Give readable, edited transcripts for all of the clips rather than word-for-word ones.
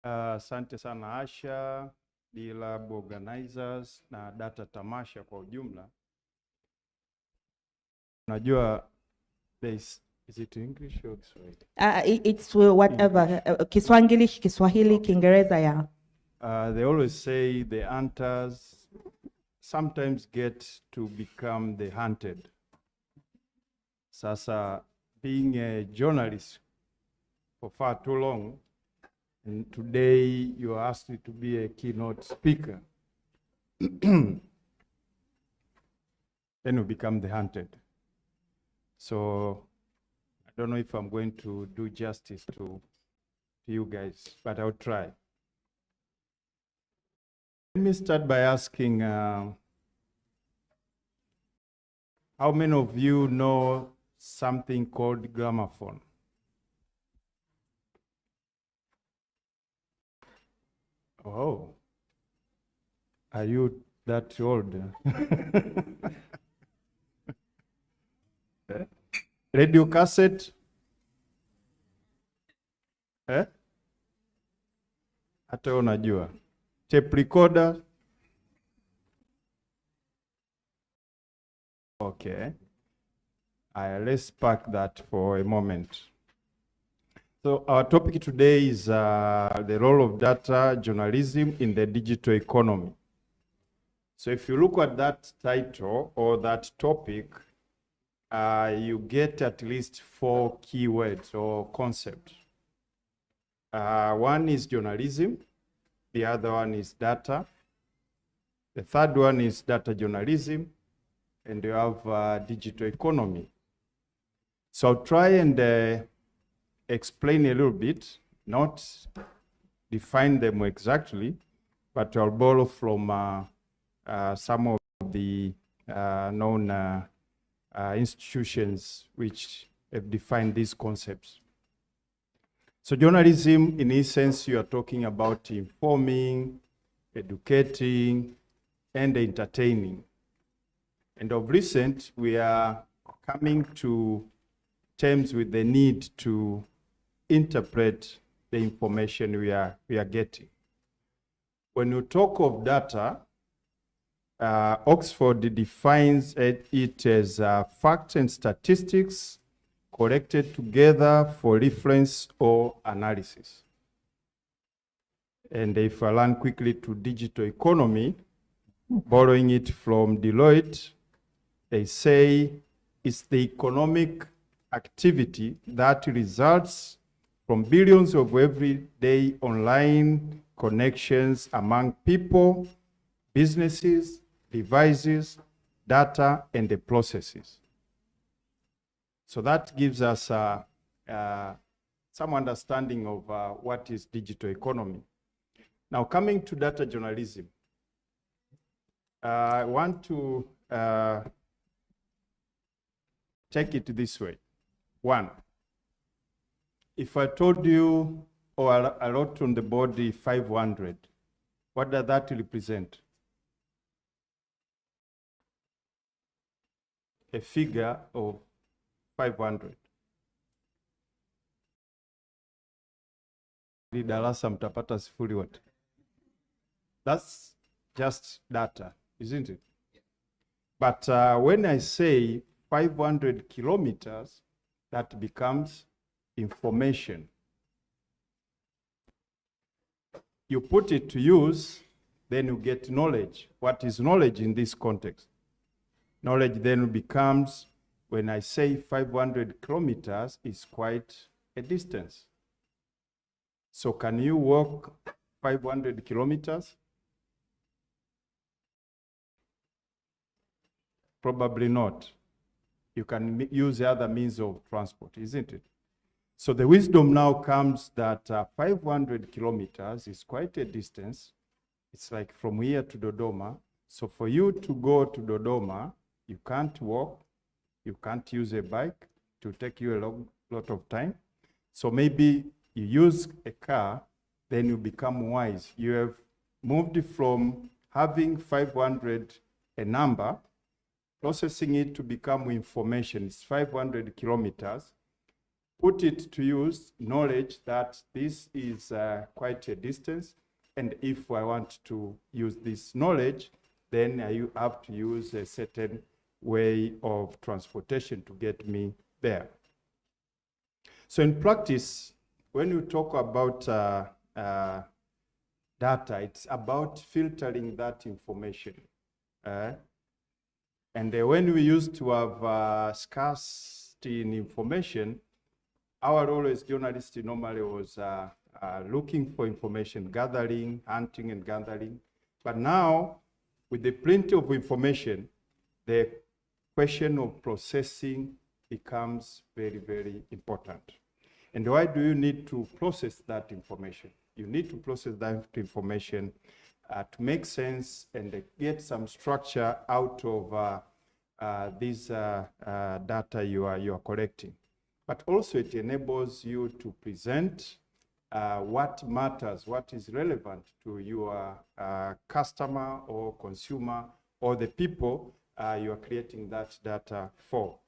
Asante sana Asha, Lab organizers na data tamasha kwa ujumla. Najua is it English or Kiswahili? It's whatever. Kiswahili, Kiingereza, yeah. They always say the hunters sometimes get to become the hunted. Sasa, being a journalist for far too long, and today you are asked to be a keynote speaker, then you become the hunted. So I don't know if I'm going to do justice to you guys, but I'll try. Let me start by asking, how many of you know something called gramophone? Oh, are you that old? Radio cassette? Hata unajua. Tape recorder? Okay. Let's park that for a moment. So our topic today is the role of data journalism in the digital economy. So if you look at that title or that topic, you get at least 4 keywords or concepts. One is journalism, the other one is data, the third one is data journalism, and you have digital economy. So I'll try and explain a little bit, not define them exactly, but I'll borrow from some of the known institutions which have defined these concepts. So journalism, in essence, you are talking about informing, educating, and entertaining. And of recent, we are coming to terms with the need to interpret the information we are getting. When you talk of data, Oxford defines it as facts and statistics collected together for reference or analysis. And if I learn quickly to digital economy, borrowing it from Deloitte, they say it's the economic activity that results from billions of everyday online connections among people, businesses, devices, data, and the processes. So that gives us some understanding of what is digital economy. Now, coming to data journalism, I want to take it this way. One, if I told you, or I wrote on the board 500, what does that represent? A figure of 500. Darasa mtapata sifuri wote. That's just data, isn't it? But when I say 500 kilometers, that becomes information. You put it to use, then you get knowledge. What is knowledge in this context? Knowledge then becomes, when I say 500 kilometers, is quite a distance. So can you walk 500 kilometers? Probably not. You can use other means of transport, isn't it? So the wisdom now comes that 500 kilometers is quite a distance. It's like from here to Dodoma. So for you to go to Dodoma, you can't walk, you can't use a bike, it will take you a lot of time. So maybe you use a car, then you become wise. You have moved from having 500 a number, processing it to become information. It's 500 kilometers. put it to use, knowledge that this is quite a distance, and if I want to use this knowledge, then you have to use a certain way of transportation to get me there. So in practice, when you talk about data, it's about filtering that information. And when we used to have scarcity in information, our role as journalists normally was looking for information, gathering, hunting and gathering. But now, with the plenty of information, the question of processing becomes very, very important. And why do you need to process that information? You need to process that information to make sense and get some structure out of this data you are collecting. But also it enables you to present what matters, what is relevant to your customer or consumer or the people you are creating that data for.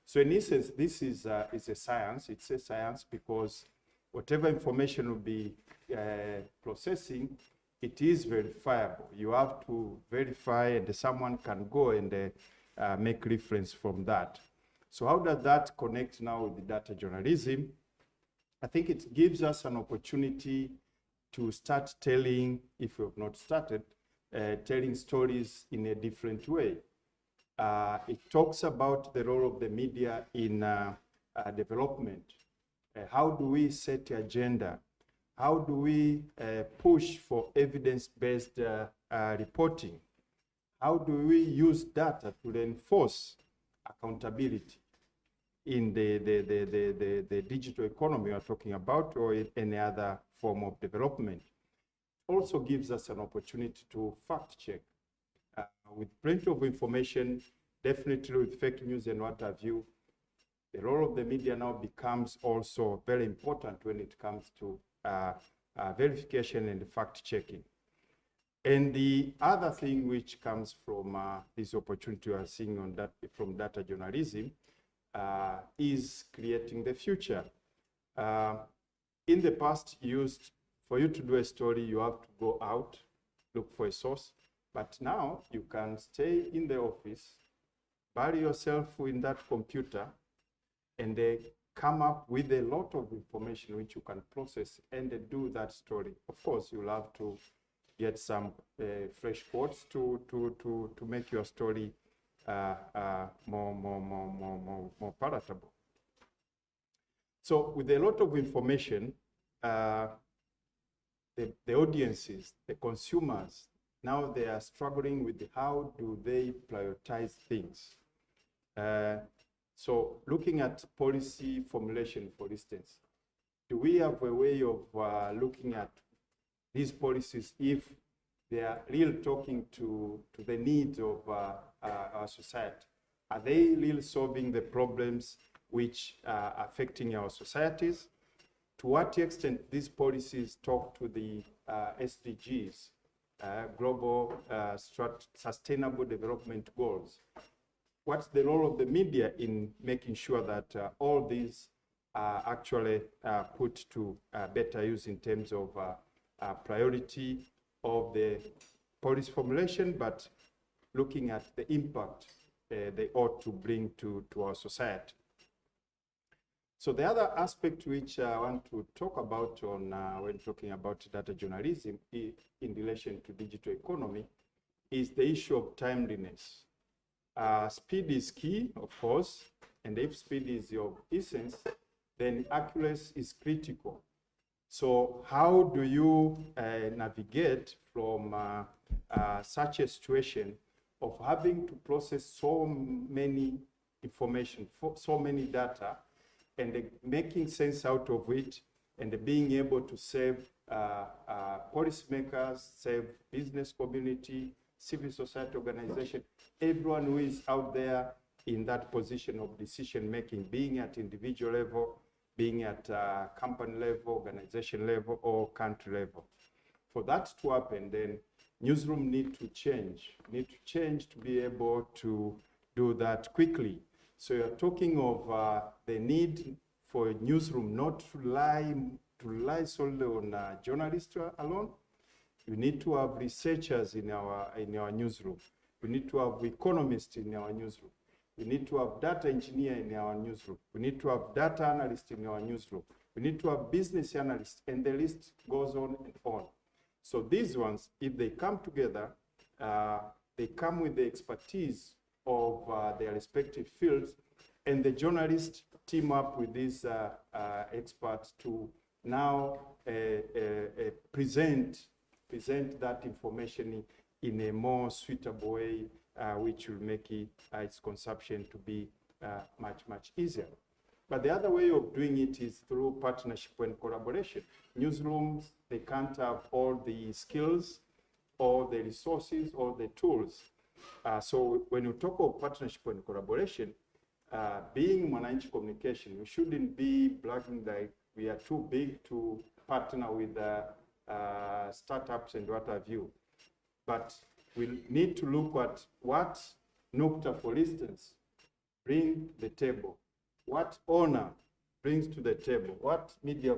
So in essence, this is a science. It's a science because whatever information will be processing, it is verifiable. You have to verify, and someone can go and make reference from that. So how does that connect now with the data journalism? I think it gives us an opportunity to start telling, if we have not started, telling stories in a different way. It talks about the role of the media in development. How do we set the agenda? How do we push for evidence-based reporting? How do we use data to reinforce accountability in the digital economy we are talking about, or in any other form of development? Also gives us an opportunity to fact check. With plenty of information, definitely with fake news and what have you, the role of the media now becomes also very important when it comes to verification and fact checking. And the other thing which comes from this opportunity we are seeing on that, from data journalism is creating the future. In the past, for you to do a story, you have to go out, look for a source. But now you can stay in the office, bury yourself in that computer, and come up with a lot of information which you can process and do that story. Of course, you'll have to get some fresh quotes to make your story more palatable. So with a lot of information, the audiences, the consumers, now they are struggling with how do they prioritize things. So looking at policy formulation, for instance, do we have a way of looking at these policies if they are really talking to the needs of our society? Are they really solving the problems which are affecting our societies? To what extent these policies talk to the SDGs, Global Sustainable Development Goals? What's the role of the media in making sure that all these are actually put to better use in terms of priority of the policy formulation, but looking at the impact they ought to bring to our society? So the other aspect which I want to talk about on when talking about data journalism in relation to digital economy is the issue of timeliness. Speed is key, of course, and if speed is of essence, then accuracy is critical. So how do you navigate from such a situation of having to process so many information, so many data, and making sense out of it, and being able to save policymakers, save business community, civil society organization, everyone who is out there in that position of decision making, being at individual level, being at company level, organization level, or country level. For that to happen, then newsroom need to change to be able to do that quickly. So you're talking of the need for a newsroom not to rely solely on journalists alone. We need to have researchers in our newsroom. We need to have economists in our newsroom. We need to have data engineer in our newsroom. We need to have data analysts in our newsroom. We need to have business analysts, and the list goes on and on. So these ones, if they come together, they come with the expertise of their respective fields, and the journalists team up with these experts to now present that information in a more suitable way, which will make its consumption to be much easier. But the other way of doing it is through partnership and collaboration. Newsrooms, they can't have all the skills or the resources or the tools. So when you talk of partnership and collaboration, being Mwananchi Communication, we shouldn't be bragging like we are too big to partner with startups and what have you. But we need to look at what Nukta, for instance, bring to the table, what honor brings to the table, what media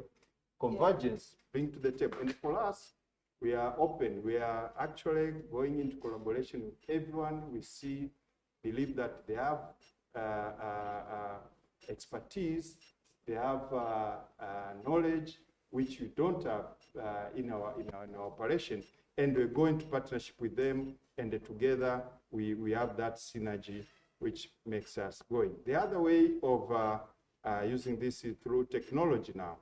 convergence bring to the table. And for us, we are open. We are actually going into collaboration with everyone we see, believe that they have expertise, they have knowledge which we don't have in our operation, and we go into partnership with them, and together we have that synergy which makes us going. The other way of using this is through technology now,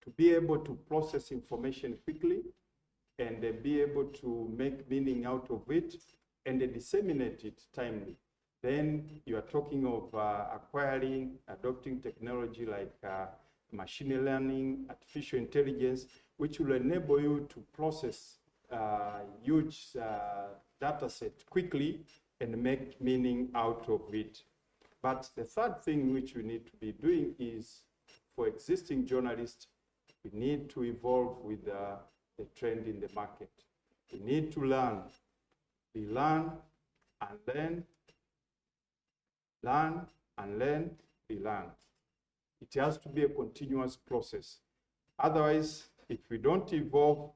to be able to process information quickly and be able to make meaning out of it and disseminate it timely. Then you are talking of acquiring, adopting technology like machine learning, artificial intelligence, which will enable you to process huge data set quickly and make meaning out of it. But the third thing which we need to be doing is, for existing journalists, we need to evolve with the trend in the market. We need to learn. We learn and learn, learn and learn, we learn. It has to be a continuous process. Otherwise, if we don't evolve,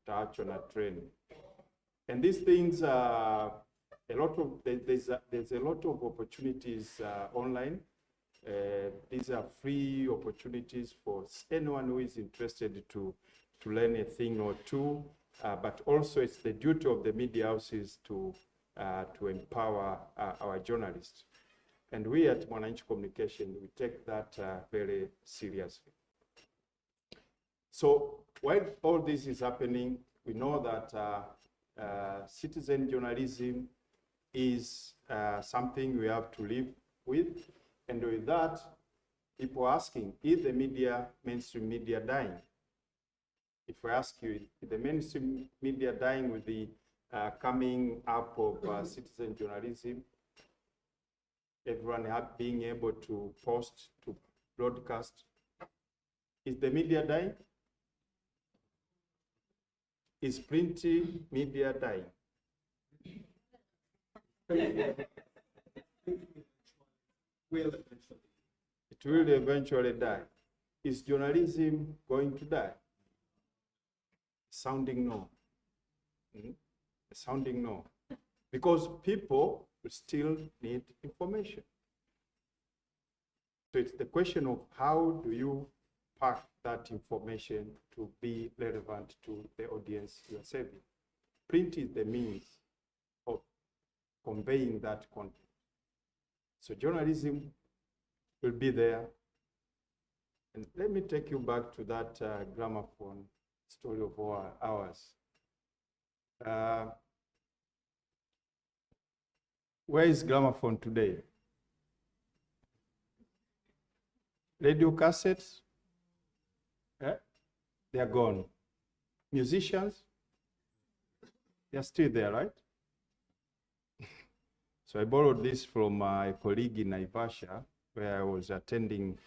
touch on a trend. And these things, there's a lot of opportunities online. These are free opportunities for anyone who is interested to learn a thing or two. But also, it's the duty of the media houses to empower our journalists. And we at Mwananchi Communication, we take that very seriously. So while all this is happening, we know that citizen journalism is something we have to live with. And with that, people are asking, is the mainstream media dying? If we ask you, is the mainstream media dying with the coming up of citizen journalism? Everyone being able to post, to broadcast. Is the media dying? Is print media dying? It will eventually die. Is journalism going to die? Sounding no. Sounding no. Because people will still need information. So it's the question of how do you pack that information to be relevant to the audience you are serving. Print is the means of conveying that content. So journalism will be there. And let me take you back to that gramophone story of ours. Where is gramophone today? Radio cassettes? They are gone. Musicians? They are still there, right? So I borrowed this from my colleague in Naivasha, where I was attending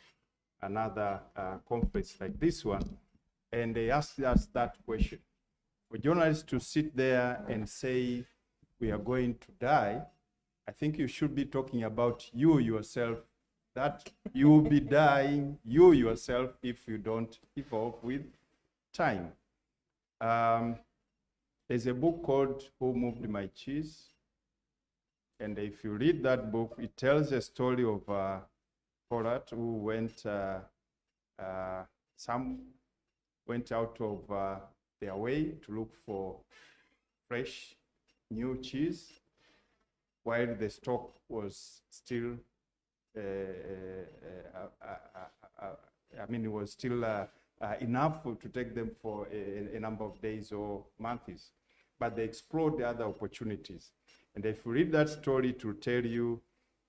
another conference like this one, and they asked us that question. For journalists to sit there and say, we are going to die, I think you should be talking about you yourself that you will be dying, you yourself, if you don't evolve with time. There's a book called Who Moved My Cheese? And if you read that book, it tells a story of Porat who went, some went out of their way to look for fresh, new cheese, while the stock was still, it was still enough to take them for a number of days or months. But they explored the other opportunities. And if you read that story, it will tell you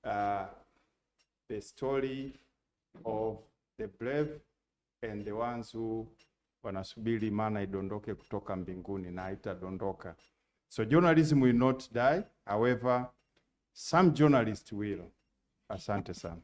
the story of the brave and the ones who wanasubiri mana idondoke kutoka mbinguni na haitadondoka. So journalism will not die. However, some journalists will. Asante sana.